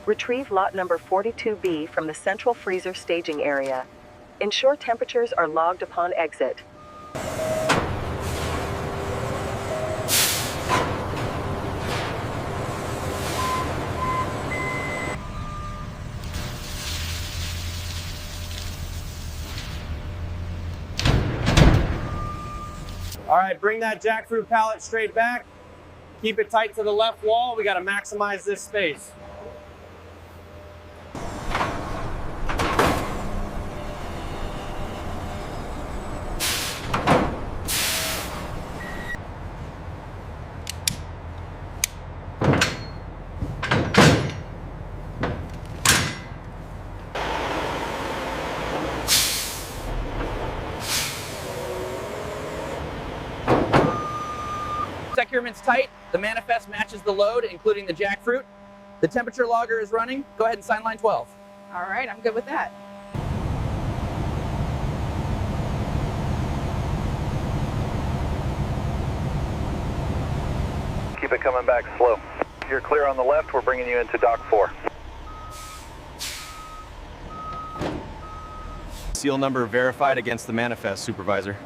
Retrieve lot number 42B from the central freezer staging area. Ensure temperatures are logged upon exit. All right, bring that jackfruit pallet straight back. Keep it tight to the left wall. We got to maximize this space. Securement's tight. The manifest matches the load, including the jackfruit. The temperature logger is running. Go ahead and sign line 12. All right, I'm good with that. Keep it coming back slow. You're clear on the left. We're bringing you into dock 4. Seal number verified against the manifest, Supervisor.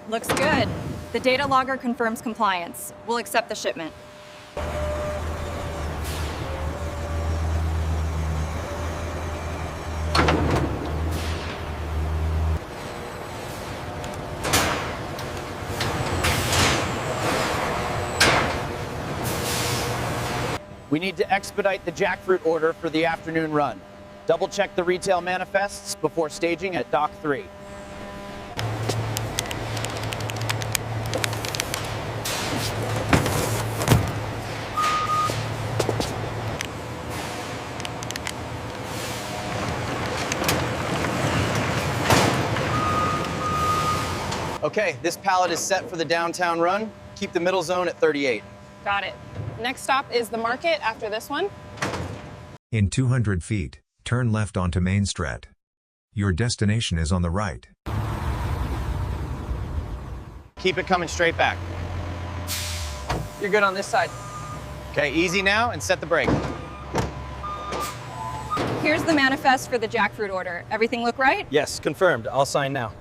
Looks good. The data logger confirms compliance. We'll accept the shipment. We need to expedite the jackfruit order for the afternoon run. Double check the retail manifests before staging at dock 3. Okay, this pallet is set for the downtown run. Keep the middle zone at 38. Got it. Next stop is the market after this one. In 200 feet, turn left onto Main Street. Your destination is on the right. Keep it coming straight back. You're good on this side. Okay, easy now and set the brake. Here's the manifest for the jackfruit order. Everything look right? Yes, confirmed. I'll sign now.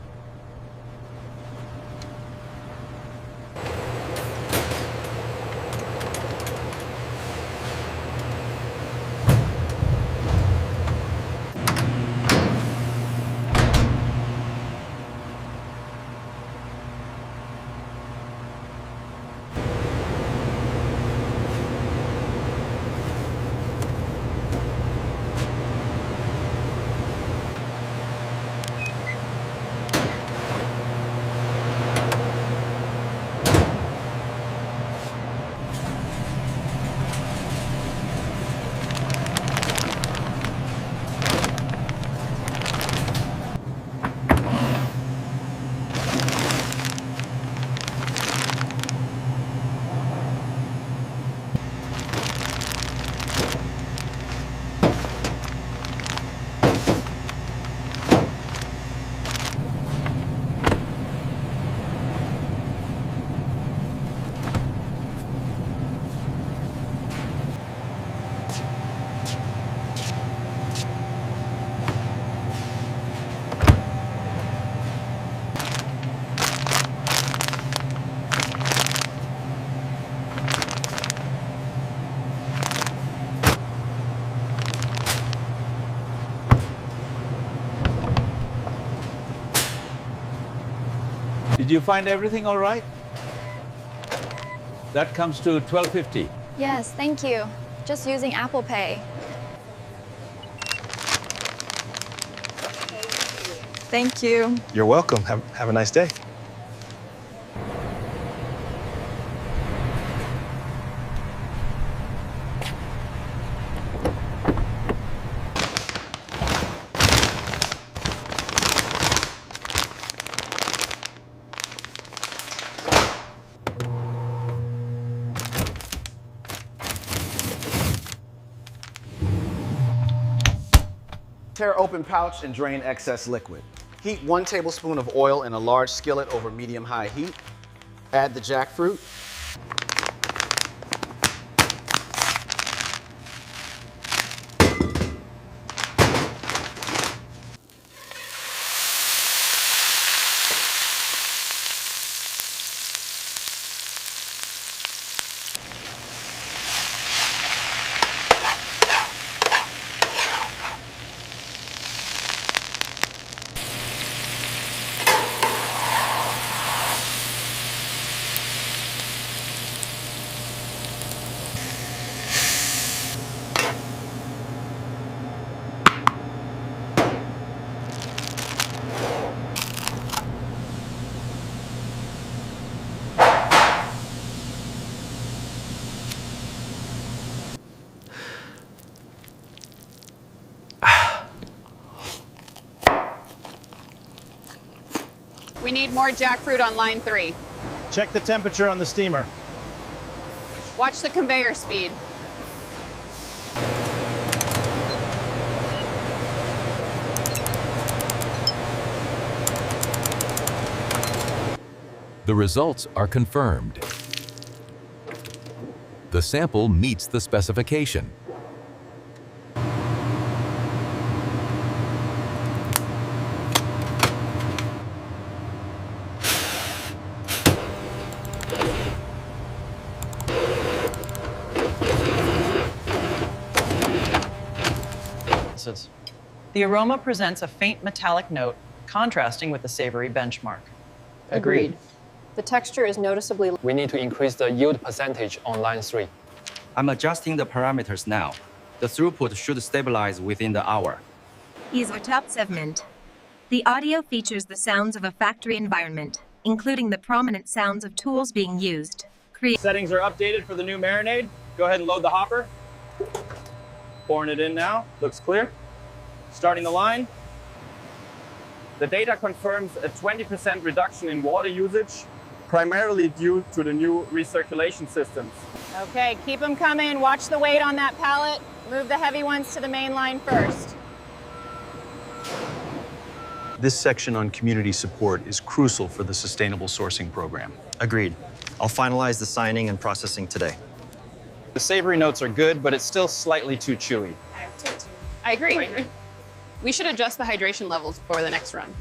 Did you find everything all right? That comes to $12.50. Yes, thank you. Just using Apple Pay. Thank you. You're welcome. Have a nice day. Tear open pouch and drain excess liquid. Heat 1 tablespoon of oil in a large skillet over medium-high heat. Add the jackfruit. We need more jackfruit on line 3. Check the temperature on the steamer. Watch the conveyor speed. The results are confirmed. The sample meets the specification. The aroma presents a faint metallic note, contrasting with the savory benchmark. Agreed. The texture is noticeably. We need to increase the yield percentage on line 3. I'm adjusting the parameters now. The throughput should stabilize within the hour. Is our top segment. The audio features the sounds of a factory environment, including the prominent sounds of tools being used. Settings are updated for the new marinade. Go ahead and load the hopper. Pouring it in now. Looks clear. Starting the line. The data confirms a 20% reduction in water usage, primarily due to the new recirculation systems. Okay, keep them coming. Watch the weight on that pallet. Move the heavy ones to the main line first. This section on community support is crucial for the sustainable sourcing program. Agreed. I'll finalize the signing and processing today. The savory notes are good, but it's still slightly too chewy. I agree. We should adjust the hydration levels for the next run.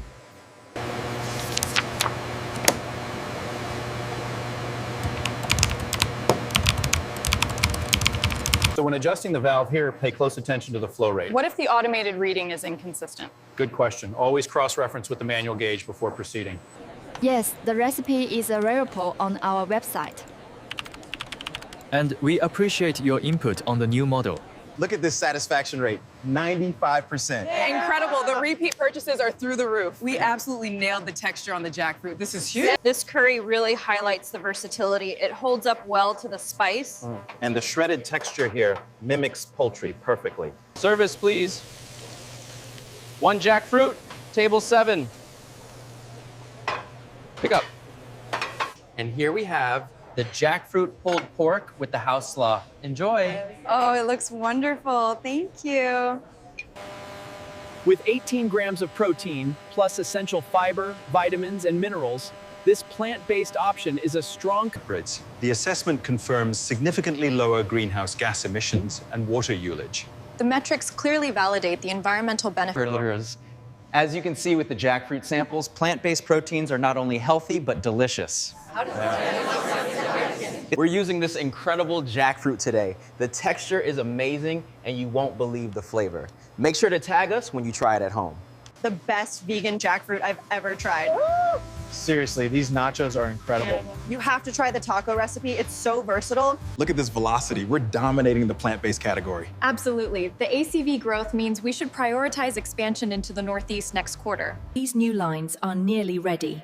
So when adjusting the valve here, pay close attention to the flow rate. What if the automated reading is inconsistent? Good question. Always cross-reference with the manual gauge before proceeding. Yes, the recipe is available on our website. And we appreciate your input on the new model. Look at this satisfaction rate, 95%. Incredible. The repeat purchases are through the roof. We absolutely nailed the texture on the jackfruit. This is huge. This curry really highlights the versatility. It holds up well to the spice. And the shredded texture here mimics poultry perfectly. Service, please. 1 jackfruit, table 7. Pick up. And here we have the jackfruit pulled pork with the house slaw. Enjoy. Oh, it looks wonderful. Thank you. With 18 grams of protein, plus essential fiber, vitamins, and minerals, this plant-based option is a strong. The assessment confirms significantly lower greenhouse gas emissions and water usage. The metrics clearly validate the environmental benefits. As you can see with the jackfruit samples, plant-based proteins are not only healthy, but delicious. We're using this incredible jackfruit today. The texture is amazing, and you won't believe the flavor. Make sure to tag us when you try it at home. The best vegan jackfruit I've ever tried. Seriously, these nachos are incredible. You have to try the taco recipe. It's so versatile. Look at this velocity. We're dominating the plant-based category. Absolutely. The ACV growth means we should prioritize expansion into the Northeast next quarter. These new lines are nearly ready.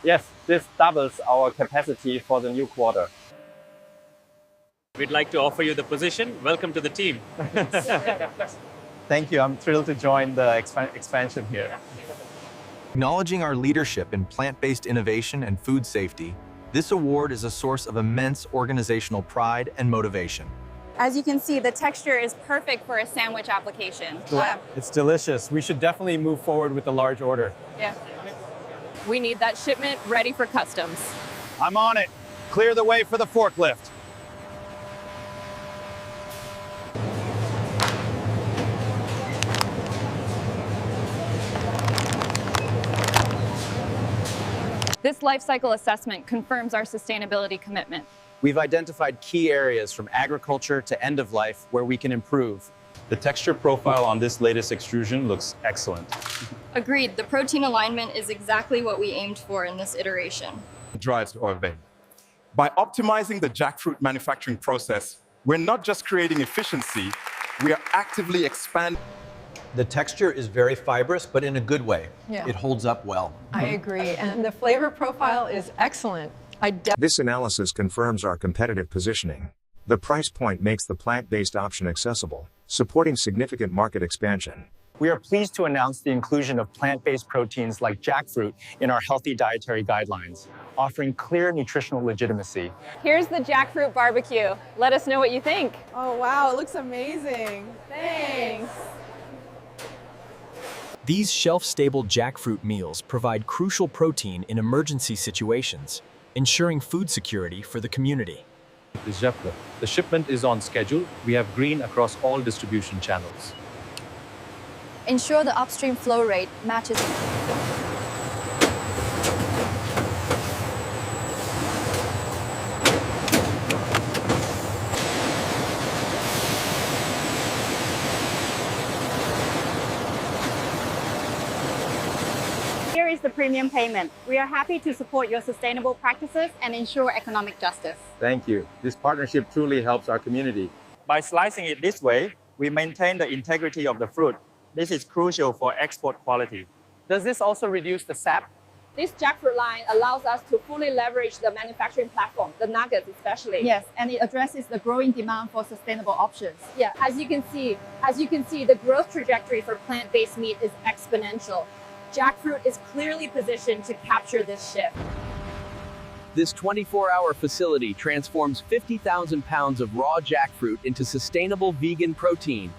Yes, this doubles our capacity for the new quarter. We'd like to offer you the position. Welcome to the team. Thank you. I'm thrilled to join the expansion here. Acknowledging our leadership in plant-based innovation and food safety, this award is a source of immense organizational pride and motivation. As you can see, the texture is perfect for a sandwich application. It's delicious. We should definitely move forward with a large order. Yeah. We need that shipment ready for customs. I'm on it. Clear the way for the forklift. This life cycle assessment confirms our sustainability commitment. We've identified key areas from agriculture to end of life where we can improve. The texture profile on this latest extrusion looks excellent. Agreed. The protein alignment is exactly what we aimed for in this iteration. Drives to oil vein. By optimizing the jackfruit manufacturing process, we're not just creating efficiency, we are actively expanding. The texture is very fibrous, but in a good way. Yeah. It holds up well. I agree, and the flavor profile is excellent. This analysis confirms our competitive positioning. The price point makes the plant-based option accessible, supporting significant market expansion. We are pleased to announce the inclusion of plant-based proteins like jackfruit in our healthy dietary guidelines, offering clear nutritional legitimacy. Here's the jackfruit barbecue. Let us know what you think. Oh, wow, it looks amazing. Thanks. These shelf-stable jackfruit meals provide crucial protein in emergency situations, ensuring food security for the community. This Jackfruit. The shipment is on schedule. We have green across all distribution channels. Ensure the upstream flow rate matches. Here is the premium payment. We are happy to support your sustainable practices and ensure economic justice. Thank you. This partnership truly helps our community. By slicing it this way, we maintain the integrity of the fruit. This is crucial for export quality. Does this also reduce the sap? This jackfruit line allows us to fully leverage the manufacturing platform, the nuggets especially. Yes, and it addresses the growing demand for sustainable options. Yeah, as you can see, the growth trajectory for plant-based meat is exponential. Jackfruit is clearly positioned to capture this shift. This 24-hour facility transforms 50,000 pounds of raw jackfruit into sustainable vegan protein,